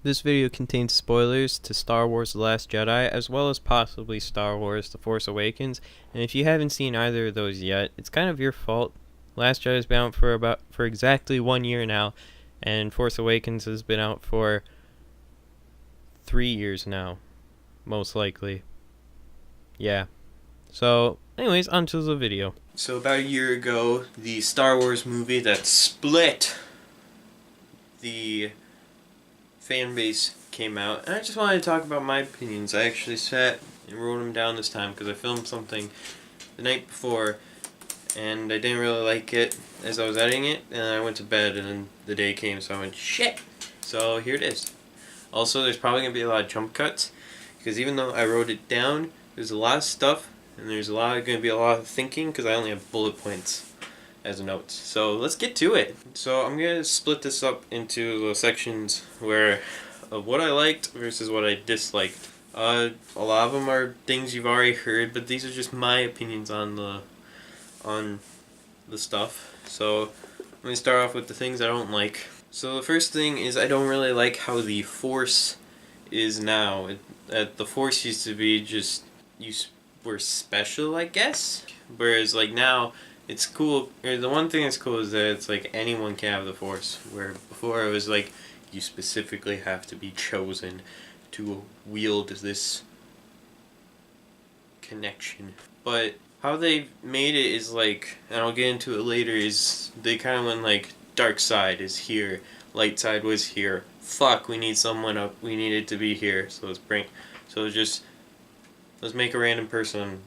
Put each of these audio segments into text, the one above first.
This video contains spoilers to Star Wars The Last Jedi, as well as possibly Star Wars The Force Awakens, and if you haven't seen either of those yet, it's kind of your fault. Last Jedi's been out for exactly 1 year now, and Force Awakens has been out for 3 years now, most likely. Yeah. So, anyways, onto the video. So about a year ago, the Star Wars movie that split the fan base came out, and I just wanted to talk about my opinions. I actually sat and wrote them down this time because I filmed something the night before and I didn't really like it as I was editing it, and I went to bed and then the day came, so I went, shit! So here it is. Also, there's probably going to be a lot of jump cuts because even though I wrote it down, there's a lot of stuff and there's going to be a lot of thinking because I only have bullet points as notes. So let's get to it. So I'm going to split this up into the sections where of what I liked versus what I disliked. A lot of them are things you've already heard, but these are just my opinions on the stuff. So let me start off with the things I don't like. So the first thing is I don't really like how the Force is now. The Force used to be just, you were special, I guess. Whereas like now, it's cool, or the one thing that's cool is that it's like anyone can have the Force, where before it was like you specifically have to be chosen to wield this connection. But how they made it is like, and I'll get into it later, is they kind of went like dark side is here, light side was here. Fuck, we need someone up, we need it to be here, so let's make a random person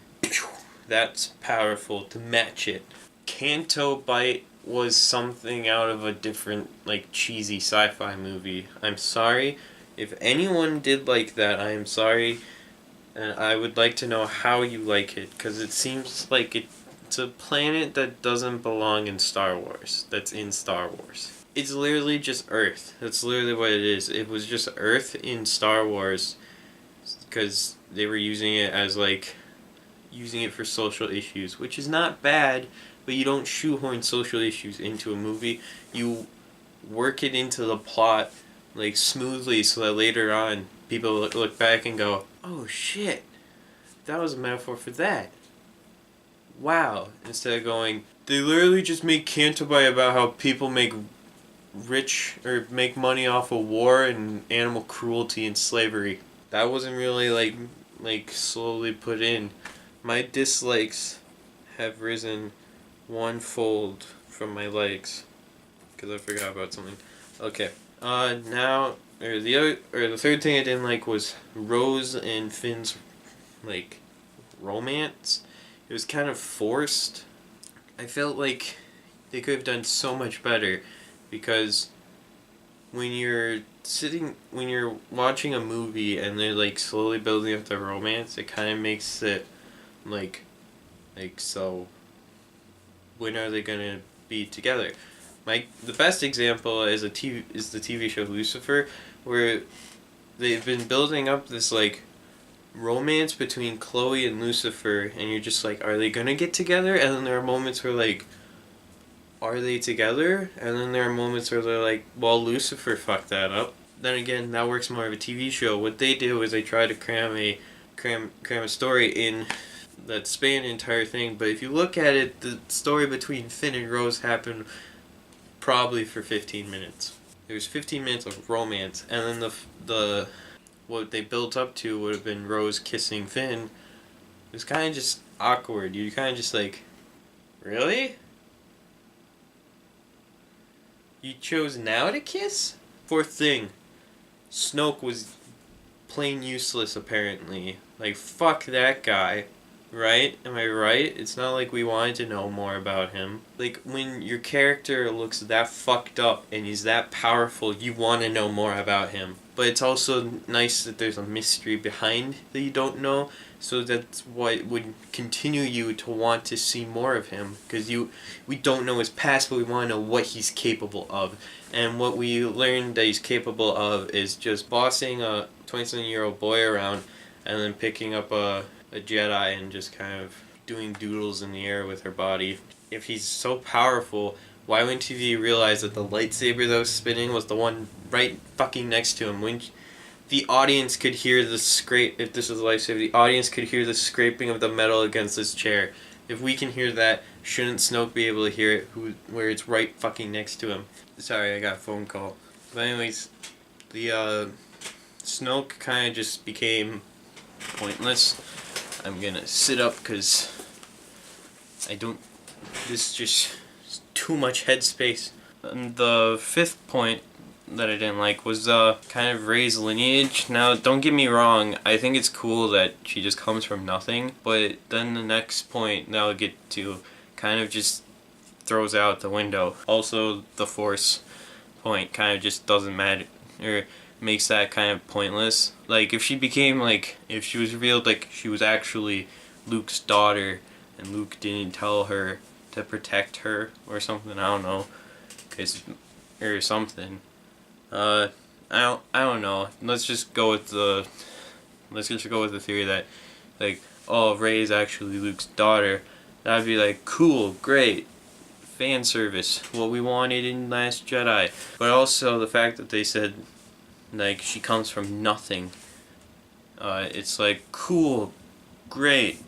that's powerful to match it. Canto Bite was something out of a different, like, cheesy sci-fi movie. I'm sorry. If anyone did like that, I am sorry. And I would like to know how you like it, because it seems like it's a planet that doesn't belong in Star Wars. That's in Star Wars. It's literally just Earth. That's literally what it is. It was just Earth in Star Wars, because they were using it as, like, using it for social issues, which is not bad, but you don't shoehorn social issues into a movie. You work it into the plot like smoothly so that later on people look back and go, oh shit, that was a metaphor for that. Wow. Instead of going, they literally just make Canterbury about how people make make money off of war and animal cruelty and slavery. That wasn't really like slowly put in. My dislikes have risen one-fold from my likes because I forgot about something. Okay. The third thing I didn't like was Rose and Finn's like romance. It was kind of forced. I felt like they could have done so much better, because when you're watching a movie and they're like slowly building up the romance, it kind of makes it like so when are they gonna be together? The best example is the TV show Lucifer, where they've been building up this like romance between Chloe and Lucifer, and you're just like, are they gonna get together? And then there are moments where like, are they together? And then there are moments where they're like, well, Lucifer fucked that up. Then again, that works more of a TV show. What they do is they try to cram a story in that spanned the entire thing, but if you look at it, the story between Finn and Rose happened probably for 15 minutes. There was 15 minutes of romance, and then the what they built up to would have been Rose kissing Finn. It was kind of just awkward. You kind of just like, really? You chose now to kiss? Fourth thing, Snoke was plain useless apparently. Like, fuck that guy. Right? Am I right? It's not like we wanted to know more about him. Like, when your character looks that fucked up and he's that powerful, you want to know more about him. But it's also nice that there's a mystery behind that you don't know, so that's what would continue you to want to see more of him. Because we don't know his past, but we want to know what he's capable of. And what we learned that he's capable of is just bossing a 27-year-old boy around and then picking up a Jedi and just kind of doing doodles in the air with her body. If he's so powerful, Why wouldn't he realize that the lightsaber that was spinning was the one right fucking next to him? When the audience could hear the scrape, if this was a lightsaber, the audience could hear the scraping of the metal against his chair. If we can hear that, shouldn't Snoke be able to hear it where it's right fucking next to him? Sorry, I got a phone call. But anyways, the Snoke kind of just became pointless. I'm gonna sit up because this is just too much headspace. And the fifth point that I didn't like was kind of Rey's lineage. Now, don't get me wrong, I think it's cool that she just comes from nothing, but then the next point that I'll get to kind of just throws out the window. Also, the Force point kind of just doesn't matter, or makes that kind of pointless. Like, if she became, like, if she was revealed, like, she was actually Luke's daughter, and Luke didn't tell her to protect her, or something, I don't know, or something. I don't know. Let's just go with the theory that, like, oh, Rey's actually Luke's daughter. That'd be like, cool, great, fan service, what we wanted in Last Jedi. But also the fact that they said, like, she comes from nothing. It's like, cool, great,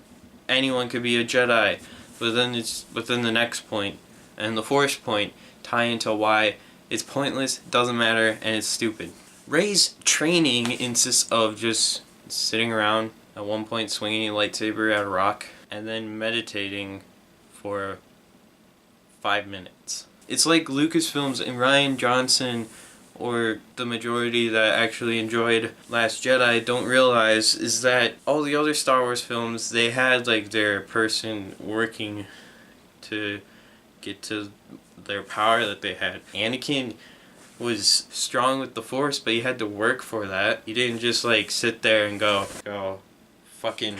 anyone could be a Jedi. But then the next point and the Force point tie into why it's pointless, doesn't matter, and it's stupid. Rey's training consists of just sitting around, at one point swinging a lightsaber at a rock, and then meditating for 5 minutes. It's like Lucasfilms and Rian Johnson, or the majority that actually enjoyed Last Jedi, don't realize is that all the other Star Wars films, they had like their person working to get to their power that they had. Anakin was strong with the Force, but he had to work for that. He didn't just like sit there and go fucking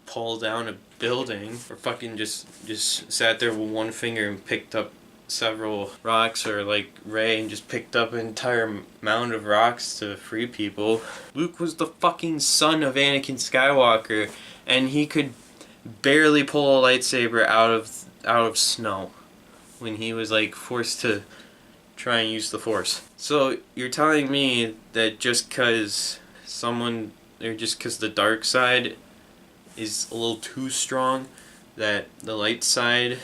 pull down a building, or fucking just sat there with one finger and picked up several rocks, or like Rey and just picked up an entire mound of rocks to free people. Luke was the fucking son of Anakin Skywalker, and he could barely pull a lightsaber out of snow when he was like forced to try and use the Force. So you're telling me that just because the dark side is a little too strong, that the light side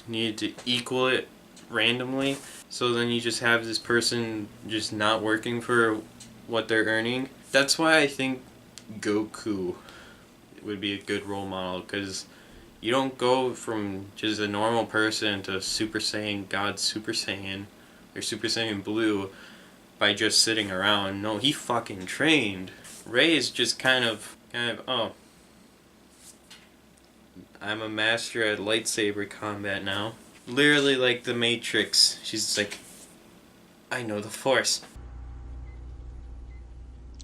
needed to equal it randomly, so then you just have this person just not working for what they're earning? That's why I think Goku would be a good role model, because you don't go from just a normal person to Super Saiyan, God Super Saiyan, or Super Saiyan Blue by just sitting around. No, he fucking trained. Rey is just kind of, oh, I'm a master at lightsaber combat now. Literally like the Matrix. She's just like, I know the Force.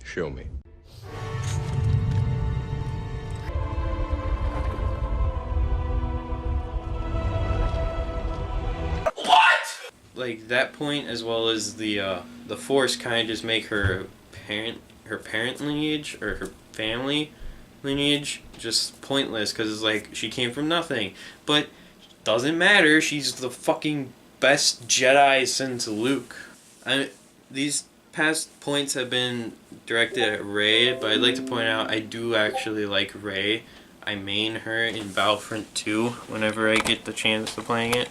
Show me. Like that point, as well as the Force, kind of just make her parent lineage, or her family lineage, just pointless, because it's like she came from nothing. But doesn't matter. She's the fucking best Jedi since Luke. These past points have been directed at Rey, but I'd like to point out I do actually like Rey. I main her in Battlefront 2 whenever I get the chance of playing it.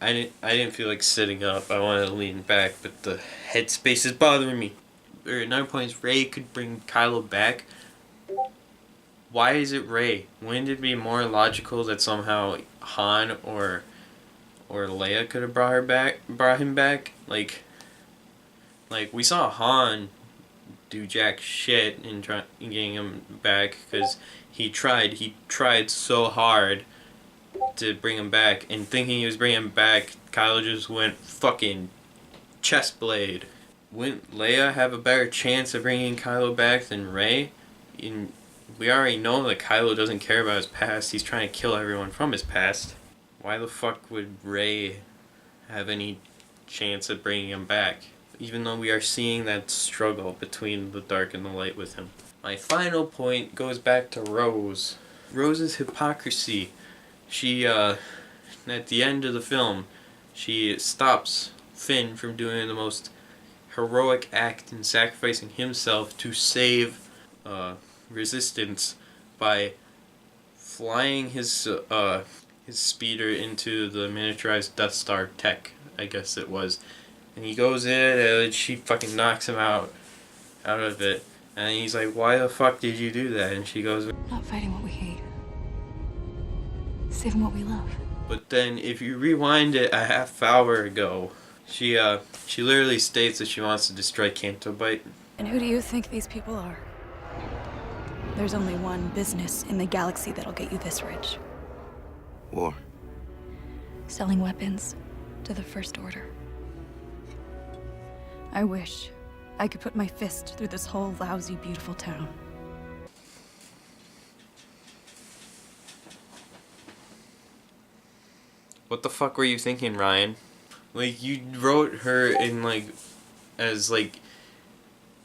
I didn't feel like sitting up. I wanted to lean back, but the headspace is bothering me. Another point is Rey could bring Kylo back. Why is it Rey? Wouldn't it be more logical that somehow Han or Leia could have brought him back? Like we saw Han do jack shit in getting him back, because he tried so hard to bring him back, and thinking he was bringing him back, Kylo just went fucking chest blade. Wouldn't Leia have a better chance of bringing Kylo back than Rey? We already know that Kylo doesn't care about his past. He's trying to kill everyone from his past. Why the fuck would Rey have any chance of bringing him back? Even though we are seeing that struggle between the dark and the light with him. My final point goes back to Rose. Rose's hypocrisy. She, at the end of the film, she stops Finn from doing the most heroic act in sacrificing himself to save Resistance by flying his speeder into the miniaturized Death Star tech, I guess it was. And he goes in and she fucking knocks him out of it. And he's like, why the fuck did you do that? And she goes, not fighting what we hate. Saving what we love. but then if you rewind it a half hour ago, she literally states that she wants to destroy Canto Bight. And who do you think these people are? There's only one business in the galaxy that'll get you this rich. War. Selling weapons to the First Order. I wish I could put my fist through this whole lousy, beautiful town. What the fuck were you thinking, Ryan? Like, you wrote her in, like, as, like,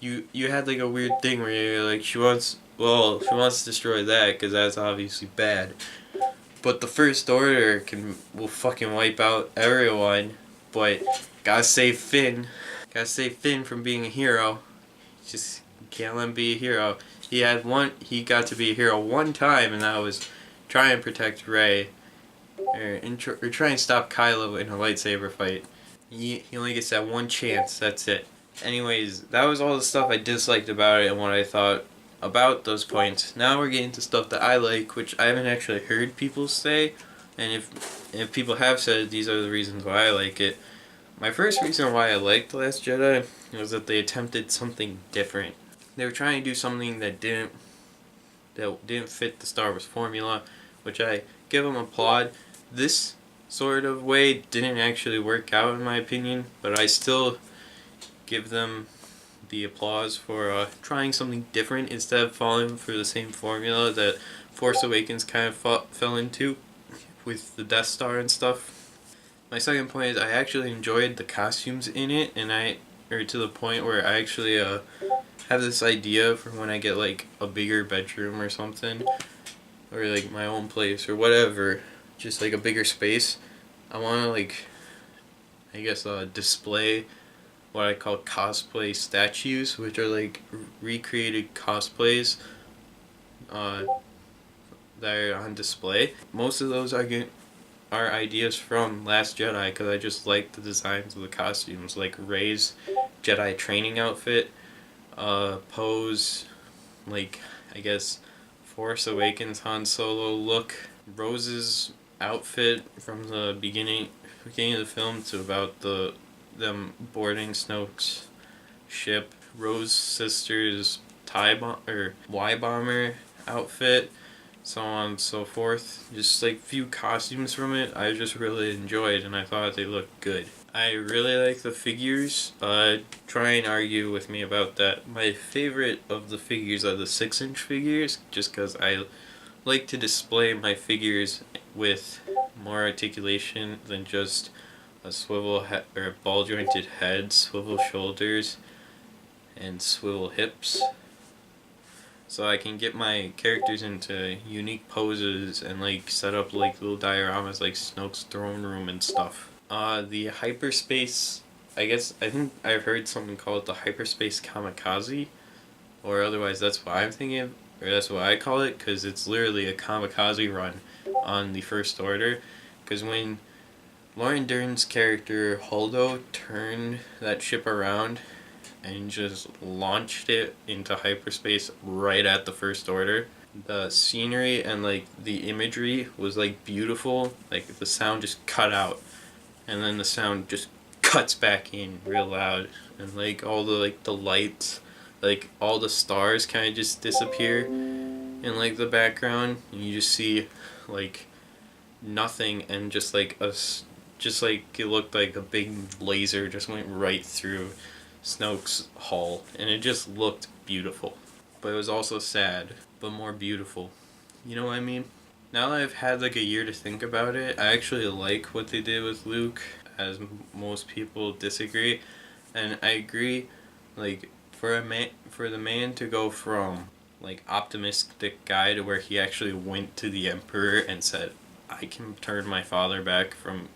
you had, like, a weird thing where you're like, she wants to destroy that, because that's obviously bad. But the First Order will fucking wipe out everyone, but gotta save Finn. Gotta save Finn from being a hero. Just can't let him be a hero. He got to be a hero one time, and that was try and protect Rey. Or try and stop Kylo in a lightsaber fight. He only gets that one chance, that's it. Anyways, that was all the stuff I disliked about it and what I thought about those points. Now we're getting to stuff that I like, which I haven't actually heard people say. And if people have said it, these are the reasons why I like it. My first reason why I liked The Last Jedi was that they attempted something different. They were trying to do something that didn't fit the Star Wars formula, which I give them applaud. This sort of way didn't actually work out in my opinion, but I still give them the applause for trying something different instead of falling for the same formula that Force Awakens kind of fell into with the Death Star and stuff. My second point is I actually enjoyed the costumes in it, and to the point where I actually have this idea for when I get like a bigger bedroom or something, or like my own place or whatever, just like a bigger space. I want to like, I guess, display what I call cosplay statues, which are like recreated cosplays that are on display. Most of those are ideas from Last Jedi, because I just like the designs of the costumes, like Rey's Jedi training outfit, Poe's, like, I guess, Force Awakens Han Solo look, Rose's outfit from the beginning of the film to about them boarding Snoke's ship, Rose's sister's Y bomber outfit, so on and so forth. Just like few costumes from it I just really enjoyed, and I thought they looked good. I really like the figures. Try and argue with me about that. My favorite of the figures are the 6-inch figures, just because I like to display my figures with more articulation than just a swivel head or a ball jointed head, swivel shoulders, and swivel hips. So I can get my characters into unique poses and like set up like little dioramas like Snoke's throne room and stuff. The hyperspace, I think I've heard someone call it the hyperspace kamikaze, or otherwise that's what I'm thinking of, or that's what I call it, because it's literally a kamikaze run on the First Order. Because when Lauren Dern's character Holdo turned that ship around and just launched it into hyperspace right at the First Order, the scenery and like the imagery was like beautiful. Like the sound just cut out, and then the sound just cuts back in real loud, and like all the lights, like all the stars kind of just disappear in like the background, and you just see like nothing, and just like it looked like a big laser just went right through Snoke's hull, and it just looked beautiful. But it was also sad, but more beautiful. You know what I mean? Now that I've had like a year to think about it, I actually like what they did with Luke, as most people disagree. And I agree, like, for the man to go from like optimistic guy to where he actually went to the Emperor and said, I can turn my father back from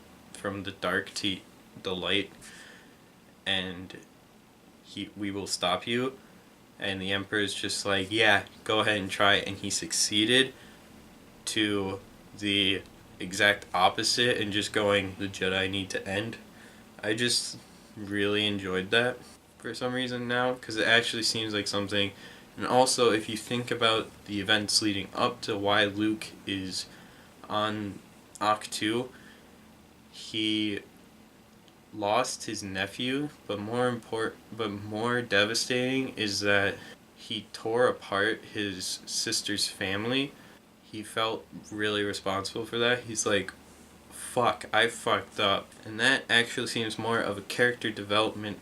from the dark to the light, and we will stop you. And the Emperor's just like, yeah, go ahead and try it. And he succeeded, to the exact opposite and just going, the Jedi need to end. I just really enjoyed that for some reason now, because it actually seems like something. And also, if you think about the events leading up to why Luke is on Ahch-To, he lost his nephew, but more devastating is that he tore apart his sister's family. He felt really responsible for that. He's like, fuck, I fucked up. And that actually seems more of a character development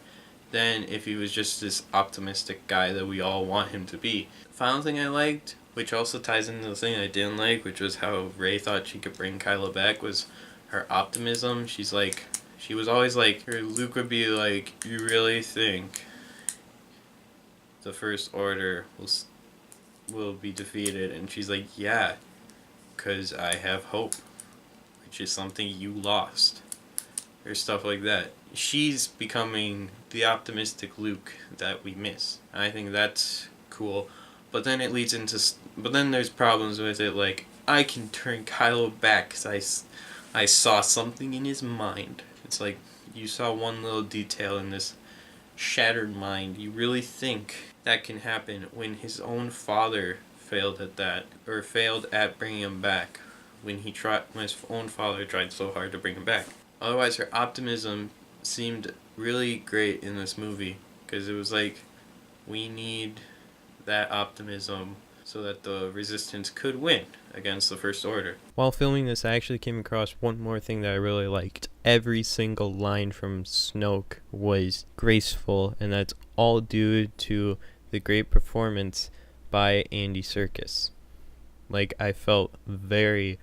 than if he was just this optimistic guy that we all want him to be. The final thing I liked, which also ties into the thing I didn't like, which was how Rey thought she could bring Kylo back, was her optimism. She's like, she was always like, Luke would be like, you really think the First Order will be defeated? And she's like, yeah, because I have hope, which is something you lost, or stuff like that. She's becoming the optimistic Luke that we miss. And I think that's cool. But then it leads into, but then there's problems with it, like, I can turn Kylo back because I saw something in his mind. It's like, you saw one little detail in this shattered mind. You really think that can happen when his own father failed at that, or failed at bringing him back, when his own father tried so hard to bring him back. Otherwise, her optimism seemed really great in this movie, because it was like, we need that optimism so that the Resistance could win against the First Order. While filming this, I actually came across one more thing that I really liked. Every single line from Snoke was graceful, and that's all due to the great performance by Andy Serkis. Like, I felt very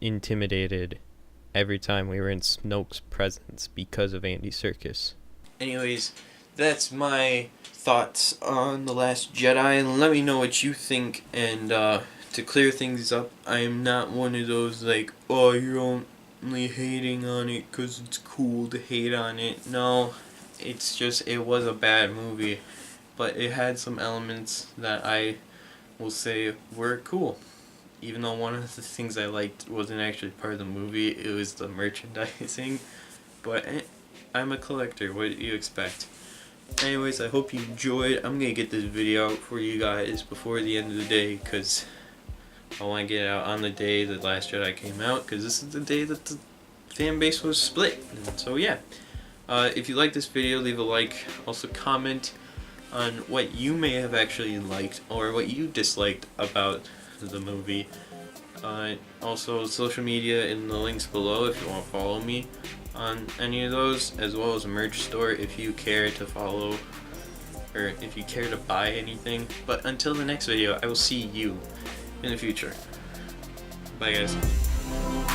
intimidated every time we were in Snoke's presence because of Andy Serkis. Anyways, that's my thoughts on The Last Jedi, and let me know what you think. And to clear things up, I am not one of those like, oh, you're only hating on it because it's cool to hate on it. No, it's just, it was a bad movie, but it had some elements that I will say were cool. Even though one of the things I liked wasn't actually part of the movie, it was the merchandising. But I'm a collector, what do you expect? Anyways, I hope you enjoyed. I'm going to get this video out for you guys before the end of the day, because I want to get it out on the day that Last Jedi came out, because this is the day that the fan base was split. And so yeah, if you like this video, leave a like. Also comment on what you may have actually liked or what you disliked about the movie. Also, social media in the links below if you want to follow me on any of those, as well as a merch store if you care to follow, or if you care to buy anything. But until the next video, I will see you in the future. Bye guys.